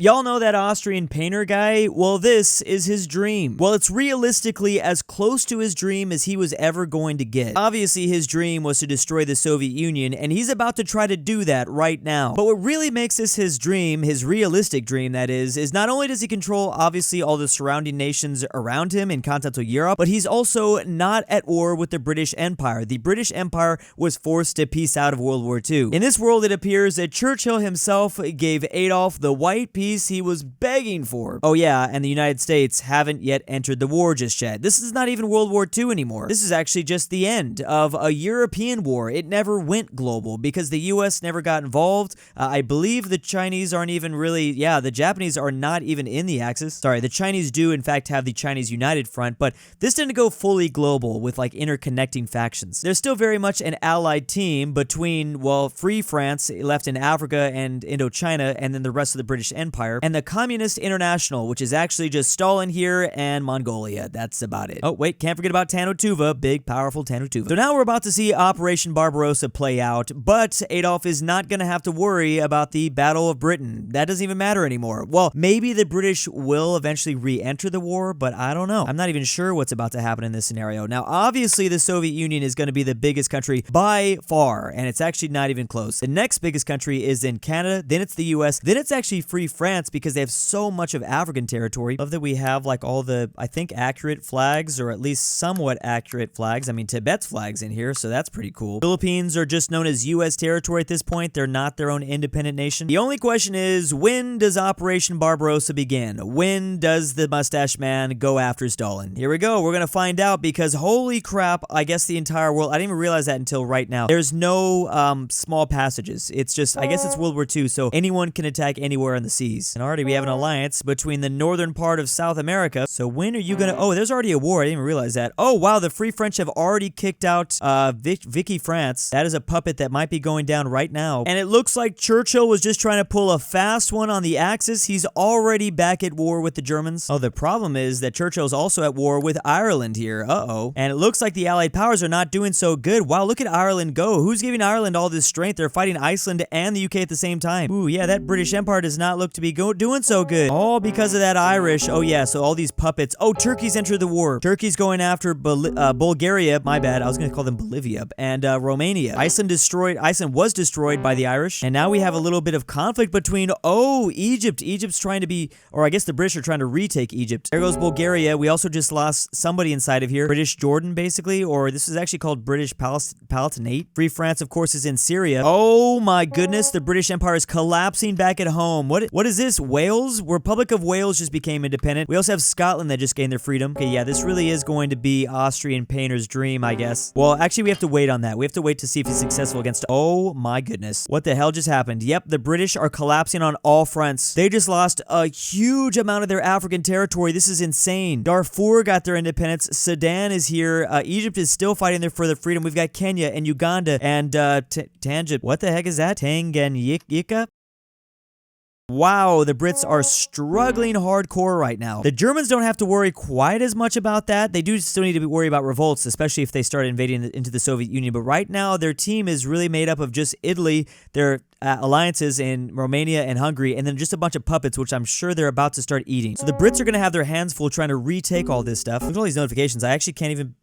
Y'all know that Austrian painter guy? Well, this is his dream. Well, it's realistically as close to his dream as he was ever going to get. Obviously, his dream was to destroy the Soviet Union, and he's about to try to do that right now. But what really makes this his dream, his realistic dream that is not only does he control, obviously, all the surrounding nations around him in continental Europe, but he's also not at war with the British Empire. The British Empire was forced to peace out of World War II. In this world, it appears that Churchill himself gave Adolf the white peace he was begging for. Oh yeah, and the United States haven't yet entered the war just yet. This is not even World War II anymore. This is actually just the end of a European war. It never went global because the US never got involved. I believe the Chinese aren't even really, the Japanese are not even in the Axis. Sorry, the Chinese do in fact have the Chinese United Front, but this didn't go fully global with like interconnecting factions. There's still very much an allied team between, well, Free France left in Africa and Indochina, and then the rest of the British Empire, and the Communist International, which is actually just Stalin here and Mongolia. That's about it. Oh, wait, can't forget about Tannu big, powerful Tannu. So now we're about to see Operation Barbarossa play out, but Adolf is not going to have to worry about the Battle of Britain. That doesn't even matter anymore. Well, maybe the British will eventually re-enter the war, but I don't know. I'm not even sure what's about to happen in this scenario. Now, obviously, the Soviet Union is going to be the biggest country by far, and it's actually not even close. The next biggest country is in Canada, then it's the US, then it's actually Free France because they have so much of African territory. Love that we have like all the, I think, accurate flags, or at least somewhat accurate flags. I mean, Tibet's flag's in here, so that's pretty cool. Philippines are just known as US territory at this point. They're not their own independent nation. The only question is, when does Operation Barbarossa begin? When does the mustache man go after Stalin? Here we go. We're gonna find out because holy crap, I guess the entire world, I didn't even realize that until right now. There's no small passages. It's just, I guess it's World War II, so anyone can attack anywhere in the seas. And already we have an alliance between the northern part of South America. So when are you gonna, oh, there's already a war. I didn't even realize that. Oh, wow, the Free French have already kicked out Vicky France. That is a puppet that might be going down right now. And it looks like Churchill was just trying to pull a fast one on the Axis. He's already back at war with the Germans. Oh, the problem is that Churchill's also at war with Ireland here. Uh-oh. And it looks like the Allied powers are not doing so good. Wow, look at Ireland go. Who's giving Ireland all this strength? They're fighting Iceland and the UK at the same time. Ooh, yeah, that British Empire does not look to be doing so good. All because of that Irish. Oh yeah, so all these puppets. Oh, Turkey's entered the war. Turkey's going after Bulgaria. My bad. I was going to call them Bolivia. And Romania. Iceland was destroyed by the Irish. And now we have a little bit of conflict between, oh, Egypt. Egypt's trying to be, or I guess the British are trying to retake Egypt. There goes Bulgaria. We also just lost somebody inside of here. British Jordan, basically, or this is actually called British Palatinate. Free France, of course, is in Syria. Oh my goodness, the British Empire is collapsing back at home. What is this? Wales? Republic of Wales just became independent. We also have Scotland that just gained their freedom. Okay, yeah, this really is going to be Austrian painter's dream, I guess. Well, actually, we have to wait on that. We have to wait to see if he's successful against... Oh my goodness. What the hell just happened? Yep, the British are collapsing on all fronts. They just lost a huge amount of their African territory. This is insane. Darfur got their independence. Sudan is here. Egypt is still fighting there for their freedom. We've got Kenya and Uganda and Tangent. What the heck is that? Tanganyika? Wow, the Brits are struggling hardcore right now. The Germans don't have to worry quite as much about that. They do still need to worry about revolts, especially if they start invading into the Soviet Union. But right now, their team is really made up of just Italy, their alliances in Romania and Hungary, and then just a bunch of puppets, which I'm sure they're about to start eating. So the Brits are going to have their hands full trying to retake all this stuff. Look at all these notifications. I actually can't even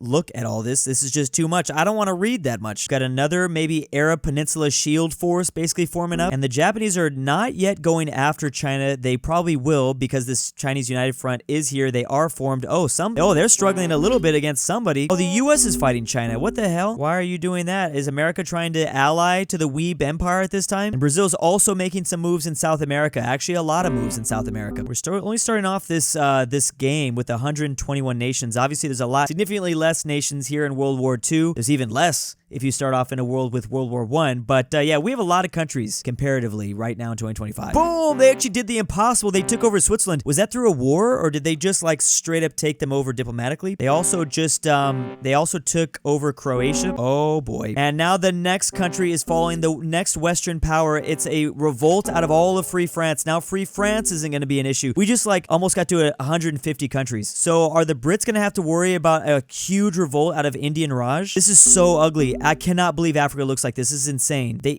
look at all this. This is just too much. I don't want to read that much. Got another maybe Arab Peninsula shield force basically forming up. And the Japanese are not yet going after China. They probably will because this Chinese United Front is here. They are formed. Oh, they're struggling a little bit against somebody. Oh, the US is fighting China. What the hell? Why are you doing that? Is America trying to ally to the Weeb Empire at this time? And Brazil's also making some moves in South America. Actually, a lot of moves in South America. We're only starting off this game with 121 nations. Obviously, there's a lot significantly less nations here in World War II. There's even less if you start off in a world with World War I. But yeah, we have a lot of countries comparatively right now in 2025. Boom! They actually did the impossible. They took over Switzerland. Was that through a war, or did they just straight up take them over diplomatically? They also just took over Croatia. Oh boy. And now the next country is following the next Western power. It's a revolt out of all of Free France. Now Free France isn't going to be an issue. We just almost got to 150 countries. So are the Brits going to have to worry about a huge revolt out of Indian Raj? This is so ugly. I cannot believe Africa looks like this. This is insane. They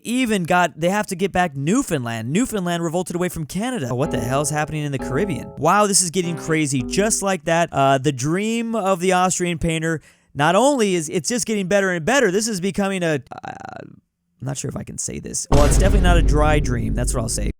have to get back Newfoundland. Newfoundland revolted away from Canada. Oh, what the hell is happening in the Caribbean? Wow, this is getting crazy. Just like that, the dream of the Austrian painter, not only is it's just getting better and better, this is becoming I'm not sure if I can say this. Well, it's definitely not a dry dream. That's what I'll say.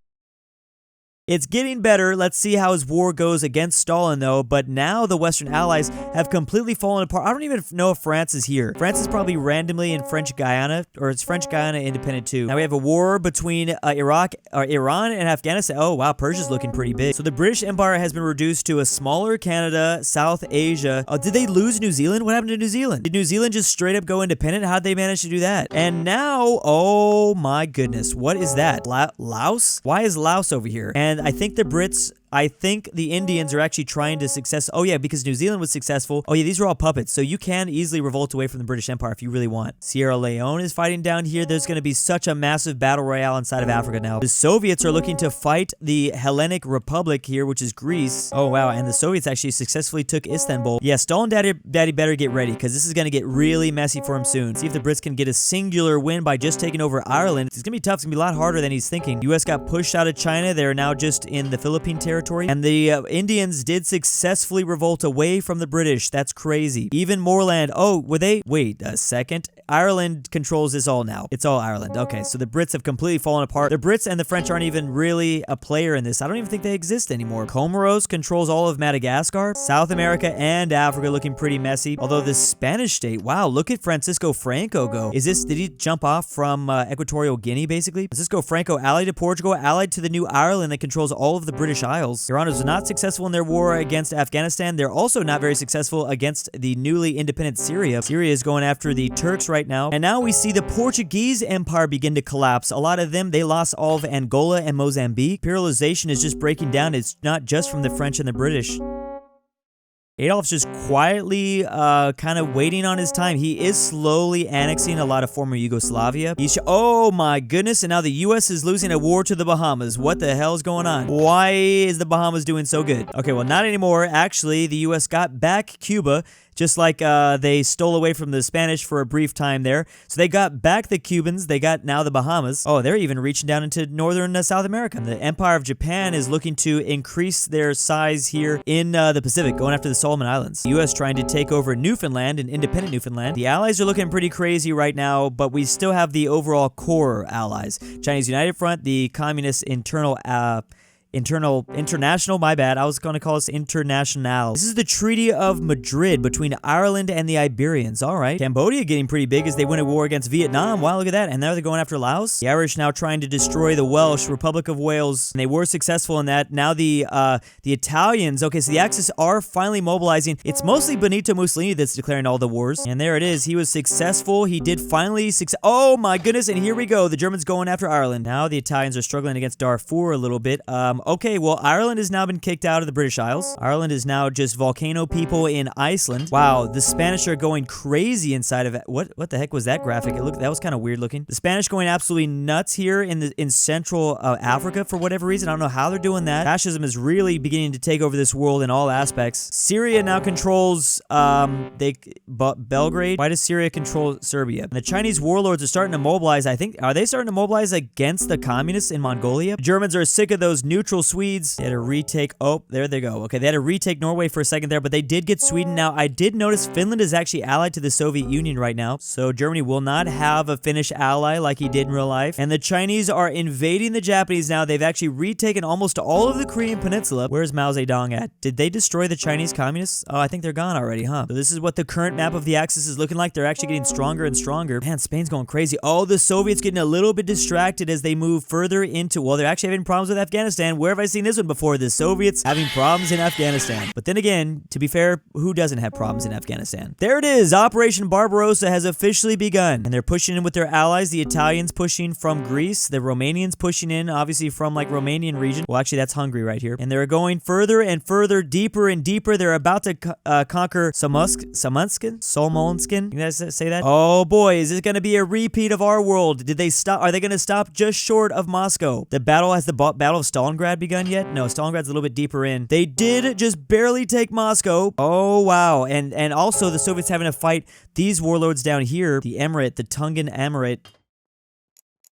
It's getting better. Let's see how his war goes against Stalin, though. But now the Western allies have completely fallen apart. I don't even know if France is here. France is probably randomly in French Guyana, or it's French Guyana independent too. Now we have a war between Iran and Afghanistan. Oh, wow, Persia's looking pretty big. So the British Empire has been reduced to a smaller Canada, South Asia. Oh, did they lose New Zealand? What happened to New Zealand? Did New Zealand just straight up go independent? How'd they manage to do that? And now, oh my goodness, what is that? Laos? Why is Laos over here? And I think the Indians are actually trying to oh yeah, because New Zealand was successful. Oh yeah, these are all puppets, so you can easily revolt away from the British Empire if you really want. Sierra Leone is fighting down here. There's going to be such a massive battle royale inside of Africa now. The Soviets are looking to fight the Hellenic Republic here, which is Greece. Oh wow, and the Soviets actually successfully took Istanbul. Yeah, Stalin Daddy better get ready, because this is going to get really messy for him soon. See if the Brits can get a singular win by just taking over Ireland. It's going to be tough. It's going to be a lot harder than he's thinking. US got pushed out of China. They're now just in the Philippine territory. And the Indians did successfully revolt away from the British. That's crazy. Even more land. Oh, were they? Wait a second. Ireland controls this all now. It's all Ireland. Okay, so the Brits have completely fallen apart. The Brits and the French aren't even really a player in this. I don't even think they exist anymore. Comoros controls all of Madagascar. South America and Africa looking pretty messy. Although the Spanish state, wow, look at Francisco Franco go. Did he jump off from Equatorial Guinea, basically? Francisco Franco allied to Portugal, allied to the new Ireland that controls all of the British Isles. Iran was not successful in their war against Afghanistan. They're also not very successful against the newly independent Syria. Syria is going after the Turks right now. And now we see the Portuguese Empire begin to collapse. A lot of them, they lost all of Angola and Mozambique. Imperialization is just breaking down. It's not just from the French and the British. Adolf's just quietly kind of waiting on his time. He is slowly annexing a lot of former Yugoslavia. Oh my goodness, and now the US is losing a war to the Bahamas. What the hell is going on? Why is the Bahamas doing so good? Okay, well, not anymore. Actually, the US got back Cuba, just like they stole away from the Spanish for a brief time there. So they got back the Cubans. They got now the Bahamas. Oh, they're even reaching down into northern South America. The Empire of Japan is looking to increase their size here in the Pacific, going after the Solomon Islands. The U.S. trying to take over Newfoundland and independent Newfoundland. The allies are looking pretty crazy right now, but we still have the overall core allies. Chinese United Front, the Communist International, my bad. I was going to call this International. This is the Treaty of Madrid between Ireland and the Iberians. All right. Cambodia getting pretty big as they win a war against Vietnam. Wow, look at that. And now they're going after Laos. The Irish now trying to destroy the Welsh Republic of Wales. And they were successful in that. Now the Italians. Okay, so the Axis are finally mobilizing. It's mostly Benito Mussolini that's declaring all the wars. And there it is. He was successful. He did finally Oh my goodness. And here we go. The Germans going after Ireland. Now the Italians are struggling against Darfur a little bit. Okay, well, Ireland has now been kicked out of the British Isles. Ireland is now just volcano people in Iceland. Wow, the Spanish are going crazy inside of it. What the heck was that graphic? That was kind of weird looking. The Spanish going absolutely nuts here in Central Africa for whatever reason. I don't know how they're doing that. Fascism is really beginning to take over this world in all aspects. Syria now controls Belgrade. Why does Syria control Serbia? And the Chinese warlords are starting to mobilize. I think, are they starting to mobilize against the communists in Mongolia? The Germans are sick of those neutral Swedes. They had to retake, oh, there they go. Okay, they had to retake Norway for a second there, but they did get Sweden. Now, I did notice Finland is actually allied to the Soviet Union right now, so Germany will not have a Finnish ally like he did in real life. And the Chinese are invading the Japanese now. They've actually retaken almost all of the Korean peninsula. Where's Mao Zedong at? Did they destroy the Chinese communists? Oh, I think they're gone already, huh? So this is what the current map of the Axis is looking like. They're actually getting stronger and stronger. Man, Spain's going crazy. Oh, the Soviets getting a little bit distracted as they move further into, well, they're actually having problems with Afghanistan. Where have I seen this one before? The Soviets having problems in Afghanistan. But then again, to be fair, who doesn't have problems in Afghanistan? There it is. Operation Barbarossa has officially begun. And they're pushing in with their allies. The Italians pushing from Greece. The Romanians pushing in, obviously, from like Romanian region. Well, actually, that's Hungary right here. And they're going further and further, deeper and deeper. They're about to conquer Solmonskin. You guys say that? Oh boy, is this going to be a repeat of our world? Did they stop? Are they going to stop just short of Moscow? The battle of Stalingrad Stalingrad begun yet? No, Stalingrad's a little bit deeper in. They did just barely take Moscow. Oh, wow. And also the Soviets having to fight these warlords down here. The Emirate, the Tungan Emirate.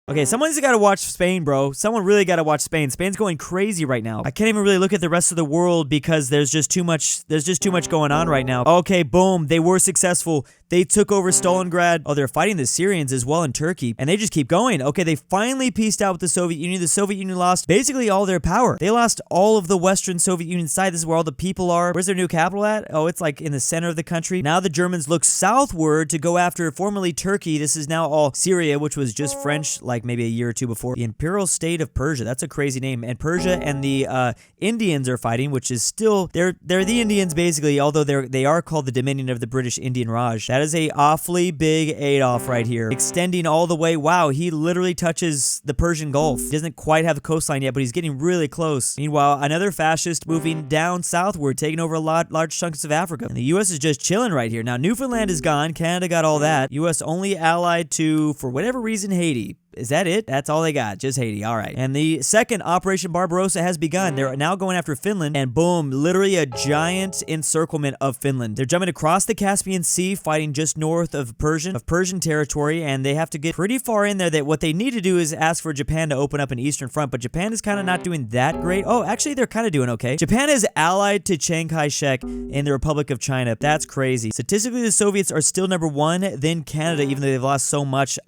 Okay, someone's got to watch Spain, bro. Someone really got to watch Spain. Spain's going crazy right now. I can't even really look at the rest of the world because there's just too much going on right now. Okay, boom. They were successful. They took over Stalingrad. Oh, they're fighting the Syrians as well in Turkey. And they just keep going. Okay, they finally pieced out with the Soviet Union. The Soviet Union lost basically all their power. They lost all of the Western Soviet Union side. This is where all the people are. Where's their new capital at? Oh, it's like in the center of the country. Now the Germans look southward to go after formerly Turkey. This is now all Syria, which was just French like maybe a year or two before. The Imperial State of Persia. That's a crazy name. And Persia and the Indians are fighting, which is still, they're the Indians basically, although they are called the Dominion of the British Indian Raj. That is a awfully big Adolf right here, extending all the way. Wow, he literally touches the Persian Gulf. He doesn't quite have the coastline yet, but he's getting really close. Meanwhile, another fascist moving down southward, taking over large chunks of Africa. And the U.S. is just chilling right here. Now, Newfoundland is gone. Canada got all that. U.S. only allied to, for whatever reason, Haiti. Is that it? That's all they got. Just Haiti. All right. And the second Operation Barbarossa has begun. They're now going after Finland. And boom, literally a giant encirclement of Finland. They're jumping across the Caspian Sea, fighting just north of Persian territory. And they have to get pretty far in there. That what they need to do is ask for Japan to open up an eastern front. But Japan is kind of not doing that great. Oh, actually, they're kind of doing okay. Japan is allied to Chiang Kai-shek in the Republic of China. That's crazy. Statistically, the Soviets are still number one, then Canada, even though they've lost so much.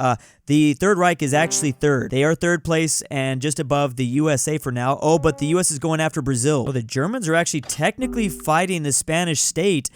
The Third Reich is actually third. They are third place and just above the USA for now. Oh, but the US is going after Brazil. Oh, the Germans are actually technically fighting the Spanish state.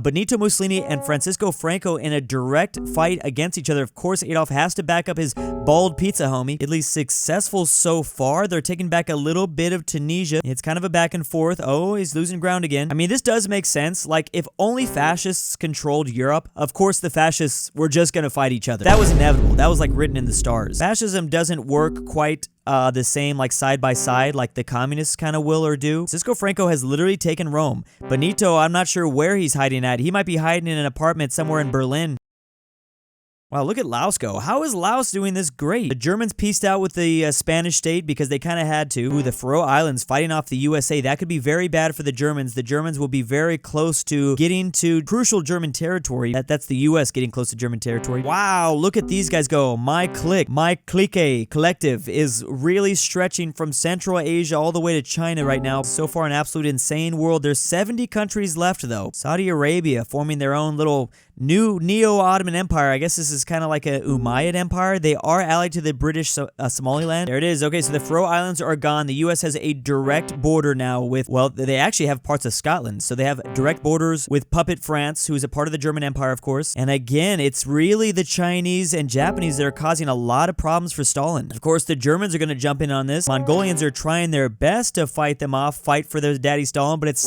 Benito Mussolini and Francisco Franco in a direct fight against each other. Of course, Adolf has to back up his bald pizza homie. At least successful so far. They're taking back a little bit of Tunisia. It's kind of a back and forth. Oh, he's losing ground again. I mean, this does make sense. Like, if only fascists controlled Europe, of course the fascists were just going to fight each other. That was inevitable. That was like written in the stars. Fascism doesn't work quite the same, like side by side, like the communists kind of will or do. Cisco Franco has literally taken Rome. Benito, I'm not sure where he's hiding at. He might be hiding in an apartment somewhere in Berlin. Wow, look at Laos go. How is Laos doing this great? The Germans pieced out with the Spanish state because they kind of had to. Ooh, the Faroe Islands fighting off the USA. That could be very bad for the Germans. The Germans will be very close to getting to crucial German territory. That's the US getting close to German territory. Wow, look at these guys go. My clique collective is really stretching from Central Asia all the way to China right now. So far, an absolute insane world. There's 70 countries left, though. Saudi Arabia forming their own little new Neo-Ottoman Empire. I guess this is kind of like a Umayyad Empire. They are allied to the British Somaliland. There it is. Okay, so the Faroe Islands are gone. The U.S. has a direct border now with, well, they actually have parts of Scotland. So they have direct borders with Puppet France, who is a part of the German Empire, of course. And again, it's really the Chinese and Japanese that are causing a lot of problems for Stalin. Of course, the Germans are going to jump in on this. Mongolians are trying their best to fight them off, fight for their daddy Stalin, but it's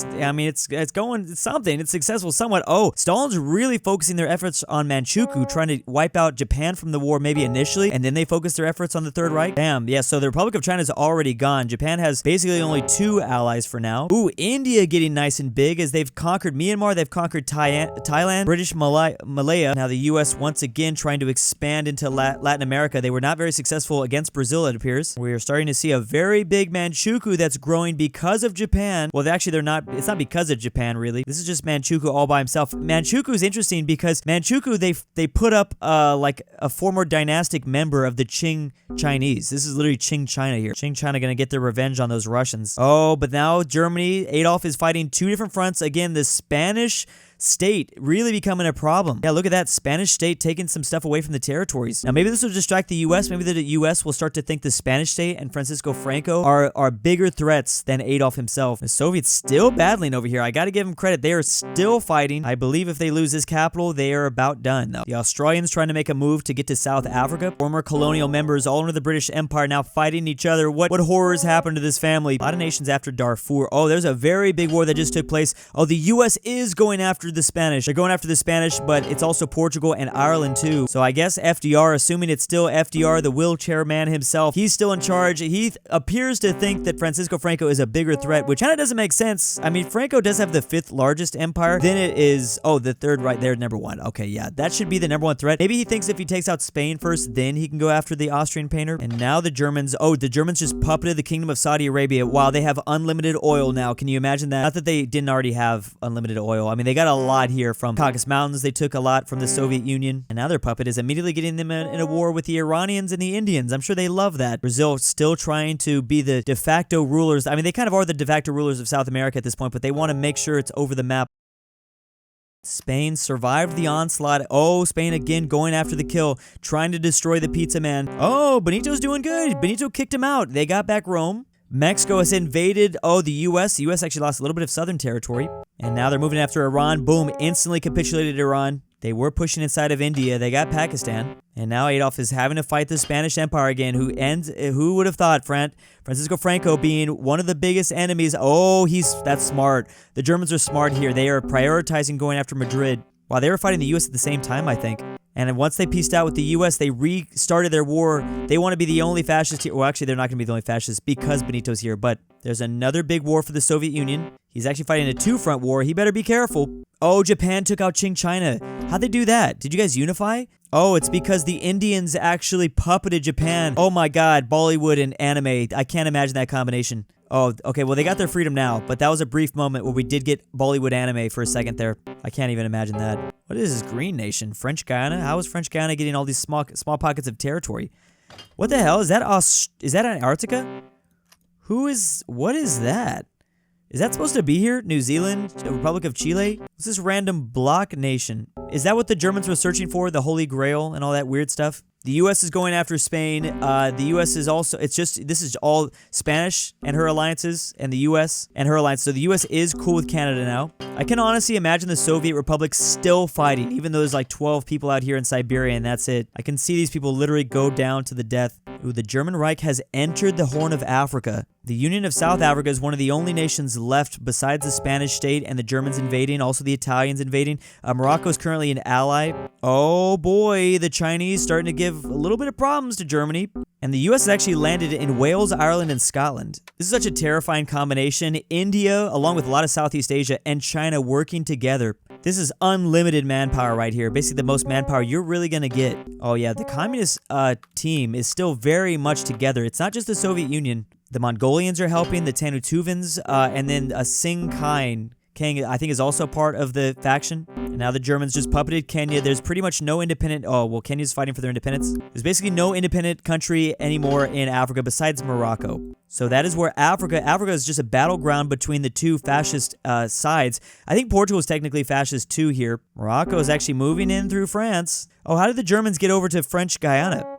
something. It's successful somewhat. Oh, Stalin's really focusing their efforts on Manchukuo, trying to wipe out Japan from the war maybe initially, and then they focus their efforts on the Third Reich. Damn, yeah, so the Republic of China is already gone. Japan has basically only 2 allies for now. Ooh, India getting nice and big as they've conquered Myanmar, they've conquered Thailand, British Malaya. Now the U.S. once again trying to expand into Latin America. They were not very successful against Brazil, it appears. We are starting to see a very big Manchukuo that's growing because of Japan. Well, actually, it's not because of Japan, really. This is just Manchukuo all by himself. Manchukuo is interesting because Manchukuo, they put up like a former dynastic member of the Qing Chinese. This is literally Qing China here. Qing China gonna get their revenge on those Russians. Oh, but now Germany, Adolf is fighting 2 different fronts. Again, the Spanish state really becoming a problem. Yeah, look at that. Spanish state taking some stuff away from the territories. Now, maybe this will distract the U.S. Maybe the U.S. will start to think the Spanish state and Francisco Franco are bigger threats than Adolf himself. The Soviets still battling over here. I gotta give them credit. They are still fighting. I believe if they lose this capital, they are about done, though. The Australians trying to make a move to get to South Africa. Former colonial members all under the British Empire now fighting each other. What horrors happened to this family? A lot of nations after Darfur. Oh, there's a very big war that just took place. Oh, the U.S. is going after after the Spanish. They're going after the Spanish, but it's also Portugal and Ireland too. So I guess FDR, assuming it's still FDR, the wheelchair man himself, he's still in charge. He appears to think that Francisco Franco is a bigger threat, which kind of doesn't make sense. I mean, Franco does have the 5th largest empire. Then it is, oh, the 3rd right there, number 1. Okay, yeah, that should be the number 1 threat. Maybe he thinks if he takes out Spain first, then he can go after the Austrian painter. And now the Germans, oh, the Germans just puppeted the Kingdom of Saudi Arabia. Wow, they have unlimited oil now. Can you imagine that? Not that they didn't already have unlimited oil. I mean, they got a lot here from Caucasus Mountains. They took a lot from the Soviet Union. And now their puppet is immediately getting them in a war with the Iranians and the Indians. I'm sure they love that. Brazil still trying to be the de facto rulers. I mean, they kind of are the de facto rulers of South America at this point, but they want to make sure it's over the map. Spain survived the onslaught. Oh, Spain again going after the kill, trying to destroy the pizza man. Oh, Benito's doing good. Benito kicked him out. They got back Rome. Mexico has invaded, oh, the U.S. The U.S. actually lost a little bit of southern territory. And now they're moving after Iran. Boom, instantly capitulated Iran. They were pushing inside of India. They got Pakistan. And now Adolf is having to fight the Spanish Empire again. Who would have thought, Francisco Franco being one of the biggest enemies. Oh, that's smart. The Germans are smart here. They are prioritizing going after Madrid. Wow, they were fighting the U.S. at the same time, I think. And once they pieced out with the U.S., they restarted their war. They want to be the only fascist here. Well, actually, they're not going to be the only fascist because Benito's here. But there's another big war for the Soviet Union. He's actually fighting a 2-front war. He better be careful. Oh, Japan took out Qing China. How'd they do that? Did you guys unify? Oh, it's because the Indians actually puppeted Japan. Oh my God, Bollywood and anime. I can't imagine that combination. Oh, okay, well, they got their freedom now, but that was a brief moment where we did get Bollywood anime for a second there. I can't even imagine that. What is this green nation? French Guiana? How is French Guiana getting all these small pockets of territory? What the hell? Is that Antarctica? What is that? Is that supposed to be here? New Zealand? The Republic of Chile? What's this random block nation? Is that what the Germans were searching for? The Holy Grail and all that weird stuff? The U.S. is going after Spain. The U.S. is also, this is all Spanish and her alliances, and the U.S. and her alliance. So the U.S. is cool with Canada now. I can honestly imagine the Soviet Republic still fighting, even though there's like 12 people out here in Siberia and that's it. I can see these people literally go down to the death. Ooh, the German Reich has entered the Horn of Africa. The Union of South Africa is one of the only nations left besides the Spanish state and the Germans invading, also the Italians invading. Morocco is currently an ally. Oh boy, the Chinese starting to give a little bit of problems to Germany. And the US has actually landed in Wales, Ireland, and Scotland. This is such a terrifying combination. India, along with a lot of Southeast Asia, and China working together. This is unlimited manpower right here. Basically the most manpower you're really gonna get. Oh yeah, the communist team is still very much together. It's not just the Soviet Union. The Mongolians are helping, the Tanutuvans, and then a Sing King, I think, is also part of the faction. And now the Germans just puppeted Kenya. There's pretty much no independent... Oh, well, Kenya's fighting for their independence. There's basically no independent country anymore in Africa besides Morocco. So that is where Africa is just a battleground between the two fascist sides. I think Portugal is technically fascist too here. Morocco is actually moving in through France. Oh, how did the Germans get over to French Guiana?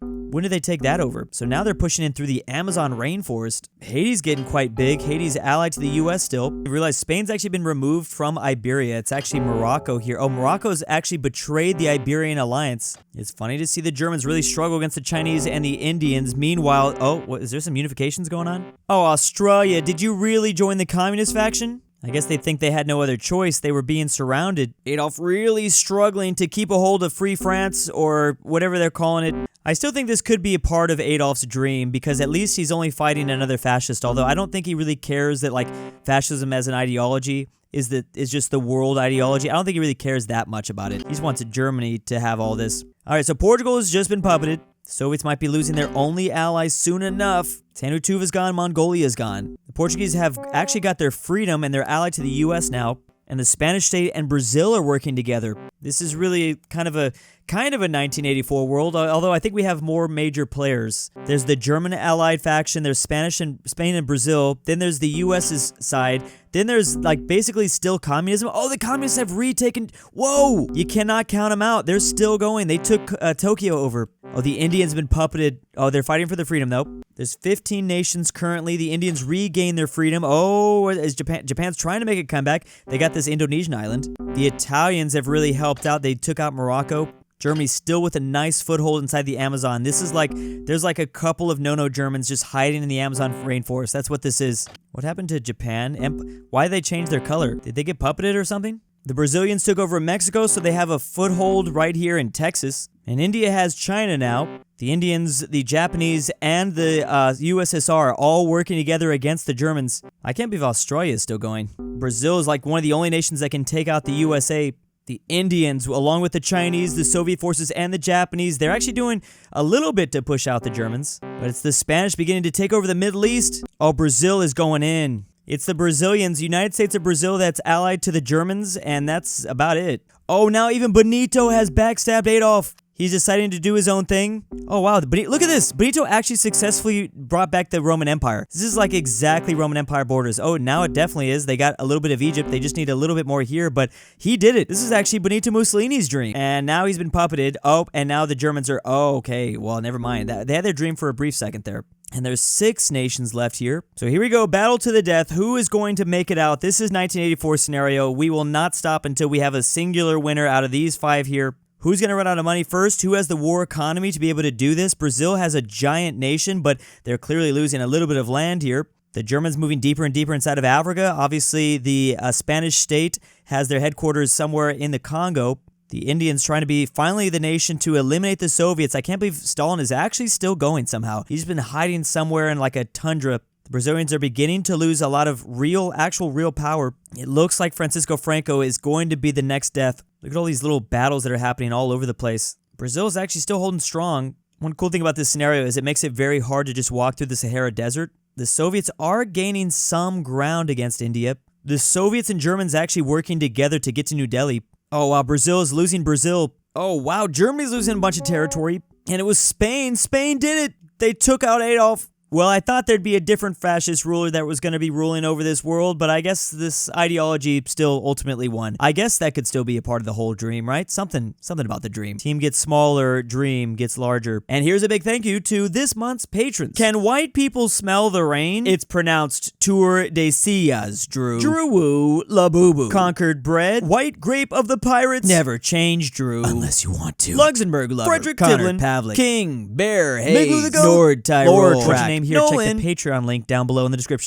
When did they take that over? So now they're pushing in through the Amazon rainforest. Haiti's getting quite big. Haiti's allied to the U.S. still. You realize Spain's actually been removed from Iberia. It's actually Morocco here. Oh, Morocco's actually betrayed the Iberian alliance. It's funny to see the Germans really struggle against the Chinese and the Indians. Meanwhile, is there some unifications going on? Oh, Australia, did you really join the communist faction? I guess they think they had no other choice. They were being surrounded. Adolf really struggling to keep a hold of Free France, or whatever they're calling it. I still think this could be a part of Adolf's dream, because at least he's only fighting another fascist, although I don't think he really cares that, like, fascism as an ideology is just the world ideology. I don't think he really cares that much about it. He just wants Germany to have all this. Alright, so Portugal has just been puppeted. The Soviets might be losing their only allies soon enough. Tantuva's gone, Mongolia's gone. The Portuguese have actually got their freedom and they're allied to the US now. And the Spanish state and Brazil are working together. This is really kind of a 1984 world, although I think we have more major players. There's the German allied faction, there's Spain and Brazil, then there's the US's side, then there's like basically still communism. Oh, the communists have retaken, whoa! You cannot count them out, they're still going. They took Tokyo over. Oh, the Indians have been puppeted. Oh, they're fighting for their freedom though. There's 15 nations currently. The Indians regain their freedom. Oh, is Japan's trying to make a comeback. They got this Indonesian island. The Italians have really helped out. They took out Morocco. Germany's still with a nice foothold inside the Amazon. This is like, there's like a couple of no-no Germans just hiding in the Amazon rainforest. That's what this is. What happened to Japan? Why did they change their color? Did they get puppeted or something? The Brazilians took over Mexico, so they have a foothold right here in Texas. And India has China now. The Indians, the Japanese, and the USSR are all working together against the Germans. I can't believe Australia is still going. Brazil is like one of the only nations that can take out the USA. The Indians, along with the Chinese, the Soviet forces, and the Japanese, they're actually doing a little bit to push out the Germans. But it's the Spanish beginning to take over the Middle East. Oh, Brazil is going in. It's the Brazilians, United States of Brazil, that's allied to the Germans, and that's about it. Oh, now even Benito has backstabbed Adolf. He's deciding to do his own thing. Oh, wow. Look at this. Benito actually successfully brought back the Roman Empire. This is like exactly Roman Empire borders. Oh, now it definitely is. They got a little bit of Egypt. They just need a little bit more here, but he did it. This is actually Benito Mussolini's dream. And now he's been puppeted. Oh, and now the Germans are, oh, okay. Well, never mind. They had their dream for a brief second there. And there's 6 nations left here. So here we go, battle to the death. Who is going to make it out? This is 1984 scenario. We will not stop until we have a singular winner out of these 5 here. Who's going to run out of money first? Who has the war economy to be able to do this? Brazil has a giant nation, but they're clearly losing a little bit of land here. The Germans moving deeper and deeper inside of Africa. Obviously, the Spanish state has their headquarters somewhere in the Congo. The Indians trying to be finally the nation to eliminate the Soviets. I can't believe Stalin is actually still going somehow. He's been hiding somewhere in like a tundra. The Brazilians are beginning to lose a lot of actual real power. It looks like Francisco Franco is going to be the next death. Look at all these little battles that are happening all over the place. Brazil is actually still holding strong. One cool thing about this scenario is it makes it very hard to just walk through the Sahara Desert. The Soviets are gaining some ground against India. The Soviets and Germans actually working together to get to New Delhi. Oh, wow, Brazil is losing Brazil. Oh, wow, Germany's losing a bunch of territory. And it was Spain. Spain did it. They took out Adolf. Well, I thought there'd be a different fascist ruler that was going to be ruling over this world, but I guess this ideology still ultimately won. I guess that could still be a part of the whole dream, right? Something about the dream. Team gets smaller, dream gets larger. And here's a big thank you to this month's patrons. Can white people smell the rain? It's pronounced Tour de Sillas, Drew. DruuuWu, La Boo Boo. Conquered Bread. White Grape of the Pirates. Never change, Drew. Unless you want to. Luxembourg Lover. Frederick Connor Tidlin. Pavlik. King. Bear Hayes. Nord Tyrol. Lord Track. Name here, Nolan. Check the Patreon link down below in the description.